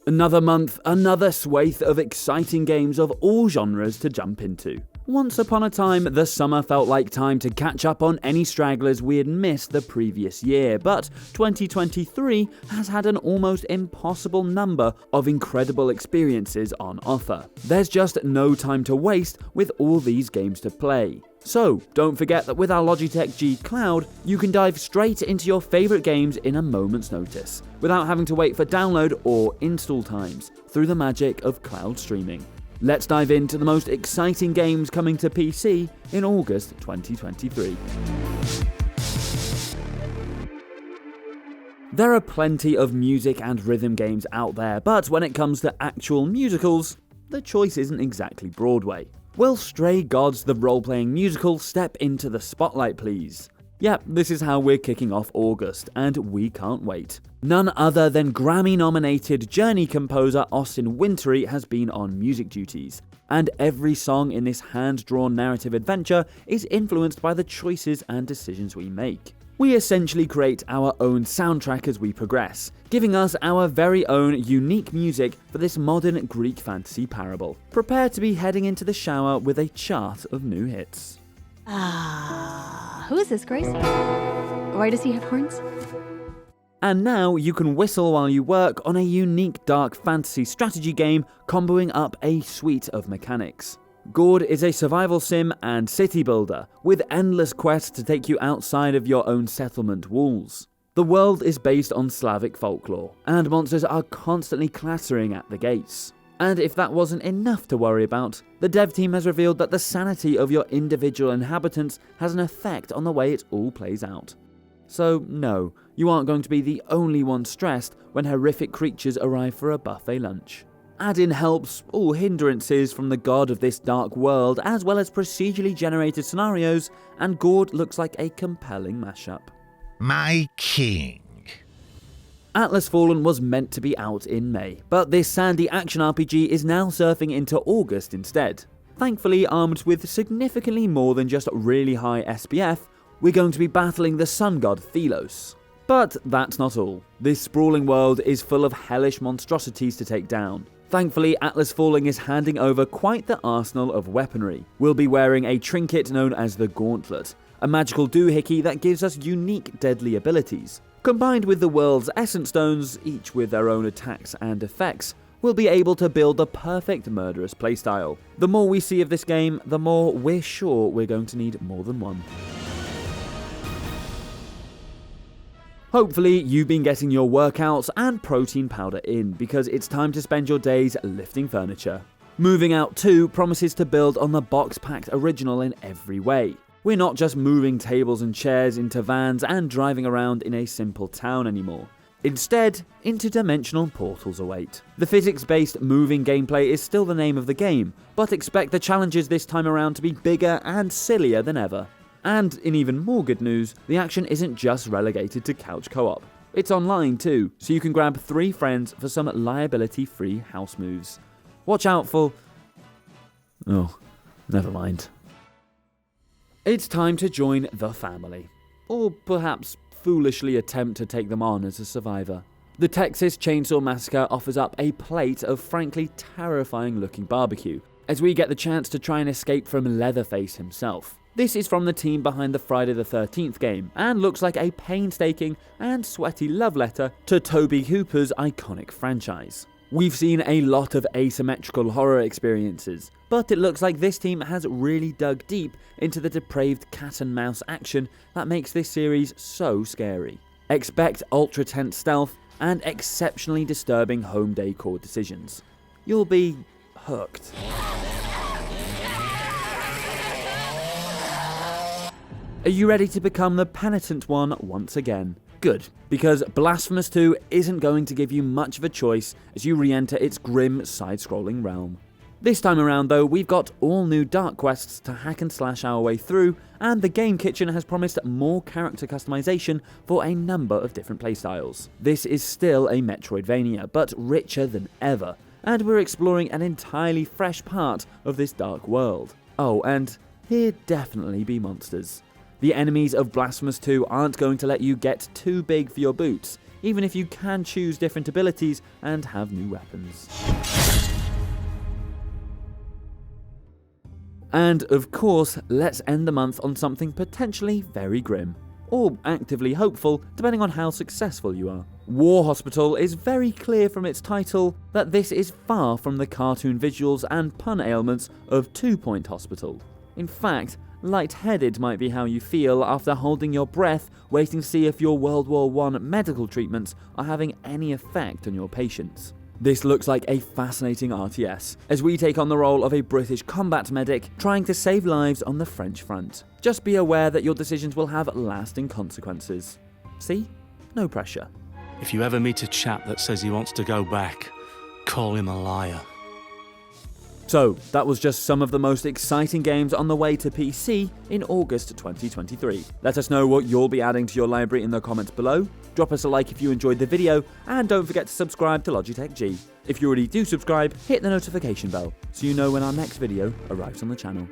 Another month, another swathe of exciting games of all genres to jump into. Once upon a time, the summer felt like time to catch up on any stragglers we had missed the previous year, but 2023 has had an almost impossible number of incredible experiences on offer. There's just no time to waste with all these games to play. So, don't forget that with our Logitech G Cloud, you can dive straight into your favourite games in a moment's notice, without having to wait for download or install times, through the magic of cloud streaming. Let's dive into the most exciting games coming to PC in August 2023. There are plenty of music and rhythm games out there, but when it comes to actual musicals, the choice isn't exactly Broadway. Will Stray Gods the role-playing musical step into the spotlight, please? Yep, this is how we're kicking off August, and we can't wait. None other than Grammy-nominated Journey composer Austin Wintory has been on music duties, and every song in this hand-drawn narrative adventure is influenced by the choices and decisions we make. We essentially create our own soundtrack as we progress, giving us our very own unique music for this modern Greek fantasy parable. Prepare to be heading into the shower with a chart of new hits. Who is this, Grace? Why does he have horns? And now you can whistle while you work on a unique dark fantasy strategy game comboing up a suite of mechanics. Gord is a survival sim and city builder, with endless quests to take you outside of your own settlement walls. The world is based on Slavic folklore, and monsters are constantly clattering at the gates. And if that wasn't enough to worry about, the dev team has revealed that the sanity of your individual inhabitants has an effect on the way it all plays out. So no, you aren't going to be the only one stressed when horrific creatures arrive for a buffet lunch. Add in helps all hindrances from the god of this dark world, as well as procedurally generated scenarios, and Gord looks like a compelling mashup. My king. Atlas Fallen was meant to be out in May, but this sandy action RPG is now surfing into August instead. Thankfully armed with significantly more than just really high SPF, we're going to be battling the sun god Thelos. But that's not all. This sprawling world is full of hellish monstrosities to take down. Thankfully, Atlas Falling is handing over quite the arsenal of weaponry. We'll be wearing a trinket known as the Gauntlet, a magical doohickey that gives us unique deadly abilities. Combined with the world's essence stones, each with their own attacks and effects, we'll be able to build the perfect murderous playstyle. The more we see of this game, the more we're sure we're going to need more than one. Hopefully you've been getting your workouts and protein powder in, because it's time to spend your days lifting furniture. Moving Out 2 promises to build on the box-packed original in every way. We're not just moving tables and chairs into vans and driving around in a simple town anymore. Instead, interdimensional portals await. The physics-based moving gameplay is still the name of the game, but expect the challenges this time around to be bigger and sillier than ever. And in even more good news, the action isn't just relegated to couch co-op. It's online too, so you can grab 3 friends for some liability-free house moves. Watch out for... oh, never mind. It's time to join the family. Or perhaps foolishly attempt to take them on as a survivor. The Texas Chainsaw Massacre offers up a plate of frankly terrifying looking barbecue, as we get the chance to try and escape from Leatherface himself. This is from the team behind the Friday the 13th game, and looks like a painstaking and sweaty love letter to Tobe Hooper's iconic franchise. We've seen a lot of asymmetrical horror experiences, but it looks like this team has really dug deep into the depraved cat and mouse action that makes this series so scary. Expect ultra tense stealth and exceptionally disturbing home decor decisions. You'll be hooked. Are you ready to become the penitent one once again? Good, because Blasphemous 2 isn't going to give you much of a choice as you re-enter its grim side-scrolling realm. This time around though, we've got all new dark quests to hack and slash our way through, and the Game Kitchen has promised more character customization for a number of different playstyles. This is still a Metroidvania, but richer than ever, and we're exploring an entirely fresh part of this dark world. Oh, and here definitely be monsters. The enemies of Blasphemous 2 aren't going to let you get too big for your boots, even if you can choose different abilities and have new weapons. And of course, let's end the month on something potentially very grim. Or actively hopeful, depending on how successful you are. War Hospital is very clear from its title that this is far from the cartoon visuals and pun ailments of 2 Point Hospital. In fact, lightheaded might be how you feel after holding your breath, waiting to see if your World War I medical treatments are having any effect on your patients. This looks like a fascinating RTS, as we take on the role of a British combat medic trying to save lives on the French front. Just be aware that your decisions will have lasting consequences. See? No pressure. If you ever meet a chap that says he wants to go back, call him a liar. So, that was just some of the most exciting games on the way to PC in August 2023. Let us know what you'll be adding to your library in the comments below. Drop us a like if you enjoyed the video, and don't forget to subscribe to Logitech G. If you already do subscribe, hit the notification bell so you know when our next video arrives on the channel.